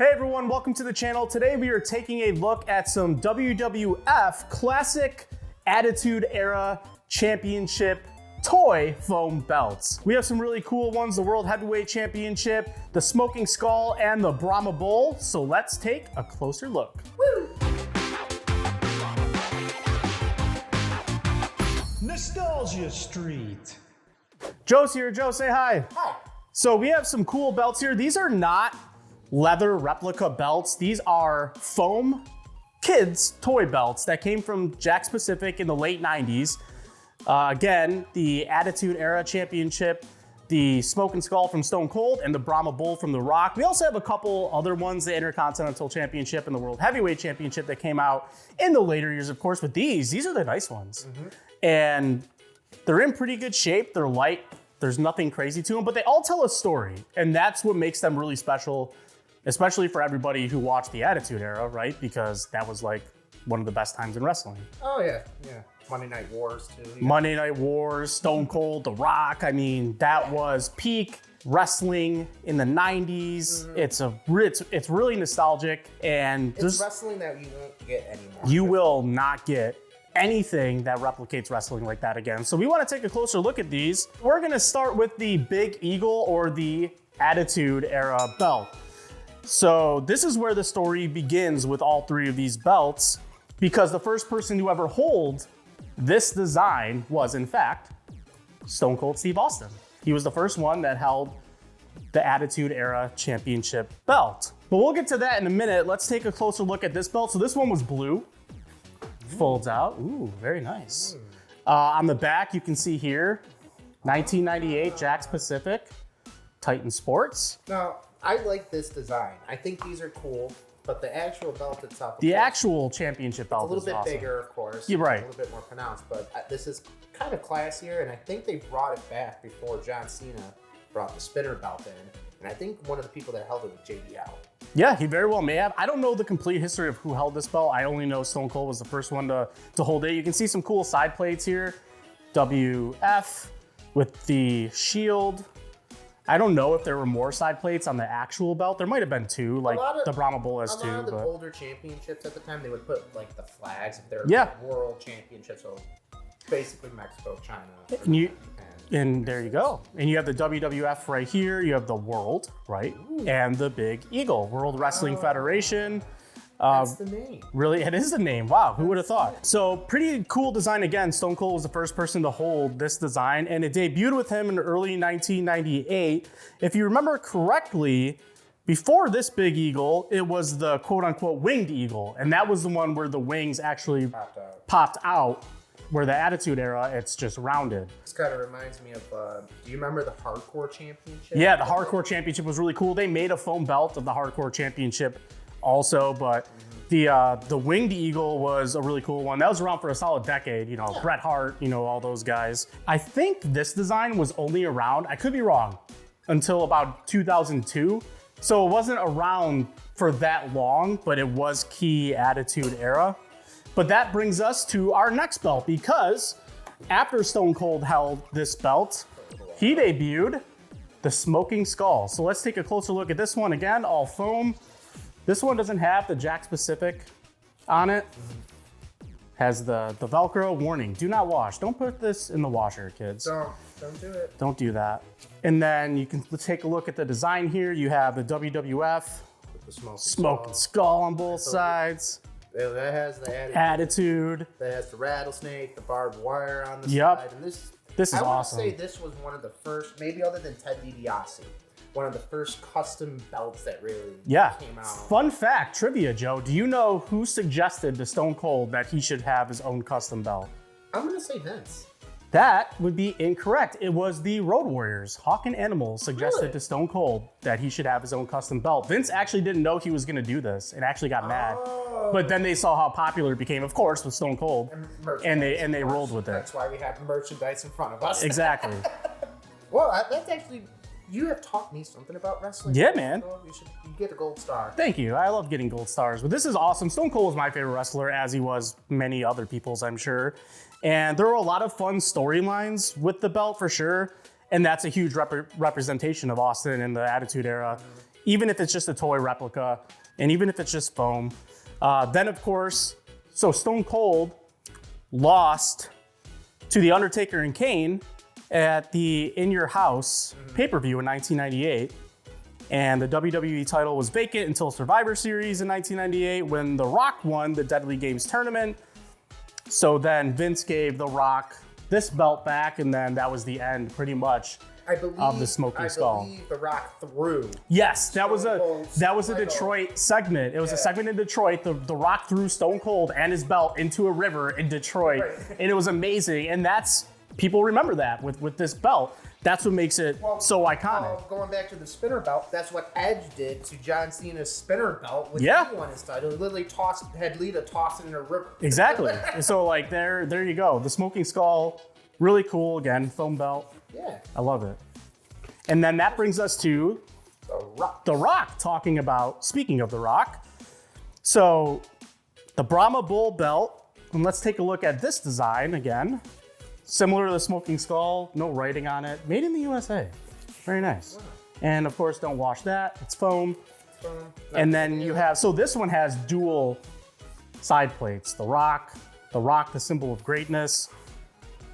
Hey everyone, welcome to the channel. Today we are taking a look at some WWF Classic Attitude Era Championship toy foam belts. We have some really cool ones, the World Heavyweight Championship, the Smoking Skull, and the Brahma Bull. So let's take a closer look. Woo! Nostalgia Street. Joe's here. Joe, say hi. Hi. So we have some cool belts here. These are not leather replica belts. These are foam kids toy belts that came from Jakks Pacific in the late 90s. Again, the Attitude Era Championship, the Smoking Skull from Stone Cold, and the Brahma Bull from The Rock. We also have a couple other ones, the Intercontinental Championship and the World Heavyweight Championship that came out in the later years, of course. But these are the nice ones. And they're in pretty good shape. They're light. There's nothing crazy to them, but they all tell a story. And that's what makes them really special, especially for everybody who watched the Attitude Era, right? Because that was like one of the best times in wrestling. Oh yeah. Monday Night Wars too. Yeah. Monday Night Wars, Stone Cold, The Rock. I mean, that was peak wrestling in the 90s. It's really nostalgic, and it's wrestling that you won't get anymore. You will not get anything that replicates wrestling like that again. So we want to take a closer look at these. We're going to start with the Big Eagle or the Attitude Era belt. So this is where the story begins with all three of these belts, because the first person to ever hold this design was, in fact, Stone Cold Steve Austin. He was the first one that held the Attitude Era Championship belt. But we'll get to that in a minute. Let's take a closer look at this belt. So this one was blue. Folds out. Ooh, very nice. On the back, you can see here, 1998 Jakks Pacific, Titan Sports. Now, I like this design. I think these are cool, but the actual belt itself, the actual championship belt, is a little bit awesome. Bigger, of course. You're right. A little bit more pronounced, but this is kind of classier, and I think they brought it back before John Cena brought the spinner belt in, and I think one of the people that held it was JBL. Yeah, he very well may have. I don't know the complete history of who held this belt. I only know Stone Cold was the first one to hold it. You can see some cool side plates here. WF with the shield. I don't know if there were more side plates on the actual belt. There might have been two, like the Brahma Bull has two. A lot of the older championships at the time, they would put like the flags if they're world championships. So basically Mexico, China. And there you go. And you have the WWF right here. You have the World, right? Ooh. And the Big Eagle, World Wrestling Federation. That's the name. Really, it is the name. Wow, who would have thought? So pretty cool design. Again, Stone Cold was the first person to hold this design, and it debuted with him in early 1998. If you remember correctly, before this Big Eagle, it was the quote-unquote winged eagle, and that was the one where the wings actually popped out. Where the Attitude Era, it's just rounded. This kind of reminds me of, do you remember the Hardcore Championship? Yeah, the Hardcore Championship was really cool. They made a foam belt of the Hardcore Championship also, but the Winged Eagle was a really cool one. That was around for a solid decade, Bret Hart, all those guys. I think this design was only around, I could be wrong, until about 2002. So it wasn't around for that long, but it was key Attitude Era. But that brings us to our next belt, because after Stone Cold held this belt, he debuted the Smoking Skull. So let's take a closer look at this one. Again, all foam. This one doesn't have the Jakks Pacific on it. Has the Velcro warning. Do not wash. Don't put this in the washer, kids. Don't do it. Don't do that. And then you can take a look at the design here. You have the WWF with the Smoking Skull on both sides. That has the Attitude. That has the rattlesnake, the barbed wire on the side. And this is awesome. I would say this was one of the first, maybe other than Ted DiBiase, one of the first custom belts that really came out. Fun fact, trivia, Joe. Do you know who suggested to Stone Cold that he should have his own custom belt? I'm going to say Vince. That would be incorrect. It was the Road Warriors. Hawk and Animal suggested to Stone Cold that he should have his own custom belt. Vince actually didn't know he was going to do this and actually got mad. But then they saw how popular it became, of course, with Stone Cold, and they rolled with it. That's why we have merchandise in front of us. Exactly. Well, that's actually, you have taught me something about wrestling. Yeah, man. So you get a gold star. Thank you. I love getting gold stars. But this is awesome. Stone Cold was my favorite wrestler, as he was many other people's, I'm sure. And there were a lot of fun storylines with the belt, for sure. And that's a huge representation of Austin in the Attitude Era. even if it's just a toy replica, and even if it's just foam. Then, of course, so Stone Cold lost to The Undertaker and Kane at the In Your House pay-per-view in 1998. And the WWE title was vacant until Survivor Series in 1998 when The Rock won the Deadly Games tournament. So then Vince gave The Rock this belt back, and then that was the end, pretty much, of the Smoking Skull. I believe The Rock threw. Yes, that was a Detroit segment. It was a segment in Detroit. The Rock threw Stone Cold and his belt into a river in Detroit, and it was amazing. And people remember that with this belt. That's what makes it so iconic. Going back to the spinner belt, that's what Edge did to John Cena's spinner belt when he won his title. He literally had Lita toss it in a river. Exactly. So like there you go. The Smoking Skull, really cool. Again, foam belt. Yeah. I love it. And then that brings us to The Rock. The Rock, speaking of The Rock. So the Brahma Bull belt, and let's take a look at this design again. Similar to the Smoking Skull, no writing on it. Made in the USA. Very nice. Wow. And of course, don't wash that. It's foam. And then you have, so this one has dual side plates. The Rock, the symbol of greatness.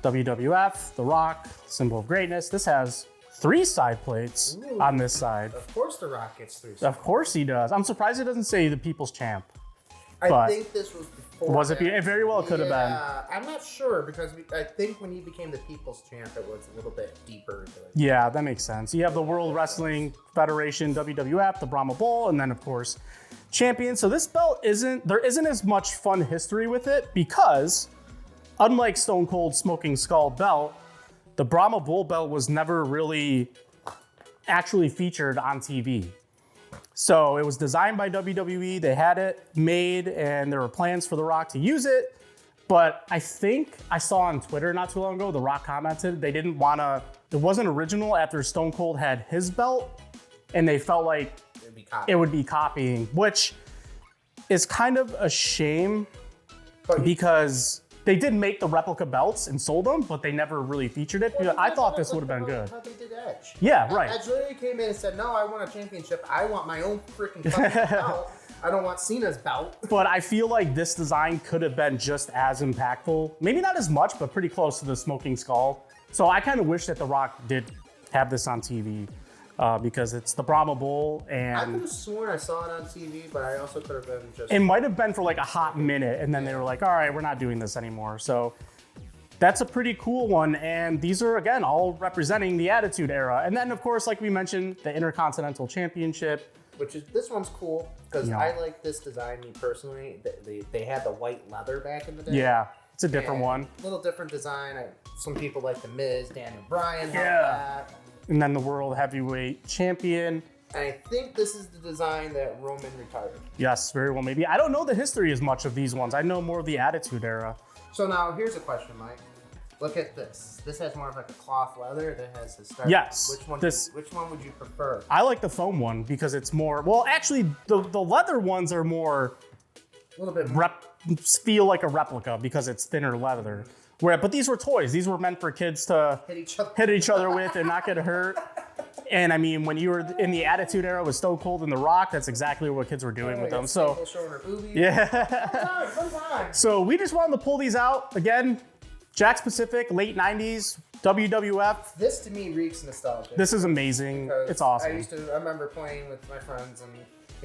WWF, The Rock, symbol of greatness. This has 3 side plates on this side. Of course The Rock gets 3 sides. Of course he does. I'm surprised it doesn't say the People's Champ. I think this was before. Was it? It very well could have been. I'm not sure because I think when he became the People's Champ, it was a little bit deeper into it. Yeah, that makes sense. You have the World Wrestling Federation, WWF, the Brahma Bull, and then of course, champion. So this belt there isn't as much fun history with it because, unlike Stone Cold Smoking Skull belt, the Brahma Bull belt was never really actually featured on TV. So it was designed by WWE, they had it made, and there were plans for The Rock to use it. But I think I saw on Twitter not too long ago, The Rock commented they didn't want to, it wasn't original after Stone Cold had his belt, and they felt like it would be copying, which is kind of a shame because they did make the replica belts and sold them, but they never really featured it. I thought this would have been good. How they did Edge. Yeah, right. Edge literally came in and said, no, I want a championship. I want my own freaking belt. I don't want Cena's belt. But I feel like this design could have been just as impactful. Maybe not as much, but pretty close to the Smoking Skull. So I kind of wish that The Rock did have this on TV. Because it's the Brahma Bull, and I could have sworn I saw it on TV, but I also could have been just. It might have been for like a hot minute, and then they were like, "All right, we're not doing this anymore." So that's a pretty cool one, and these are again all representing the Attitude Era. And then, of course, like we mentioned, the Intercontinental Championship, this one's cool because I like this design. Me personally, they had the white leather back in the day. Yeah, it's a different one. A little different design. Some people like the Miz, Daniel Bryan. That. And then the World Heavyweight Champion. And I think this is the design that Roman retired. Yes, very well, maybe. I don't know the history as much of these ones. I know more of the Attitude Era. So now, here's a question, Mike. Look at this. This has more of like a cloth leather that has his start. Yes. Which one would you prefer? I like the foam one because it's more, well, actually, the leather ones are more, a little bit feel like a replica because it's thinner leather. But these were toys. These were meant for kids to hit each other with and not get hurt. And I mean, when you were in the Attitude Era with Stone Cold and The Rock, that's exactly what kids were doing with them. So, yeah. So we just wanted to pull these out. Again, Jakks Pacific, late 90s, WWF. This to me reeks nostalgia. This is amazing. It's awesome. I remember playing with my friends and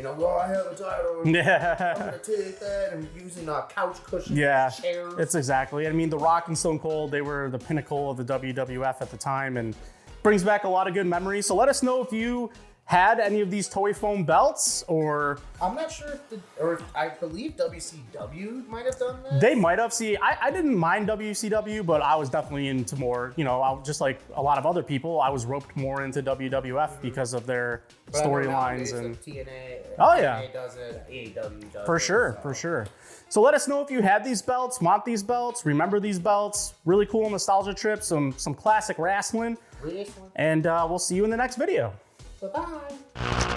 I have a title. Yeah. I'm gonna take that and using couch cushions. Yeah, chairs. It's exactly. I mean, The Rock and Stone Cold, they were the pinnacle of the WWF at the time, and brings back a lot of good memories. So let us know if you had any of these toy foam belts, or I'm not sure if I believe WCW might have done that. They might have. See, I didn't mind WCW, but I was definitely into more, just like a lot of other people, I was roped more into WWF because of their storylines and TNA. Oh yeah, TNA does it, AEW does for sure, for sure. So let us know if you had these belts, want these belts, remember these belts. Really cool nostalgia trip, some classic wrestling. And we'll see you in the next video. Bye-bye.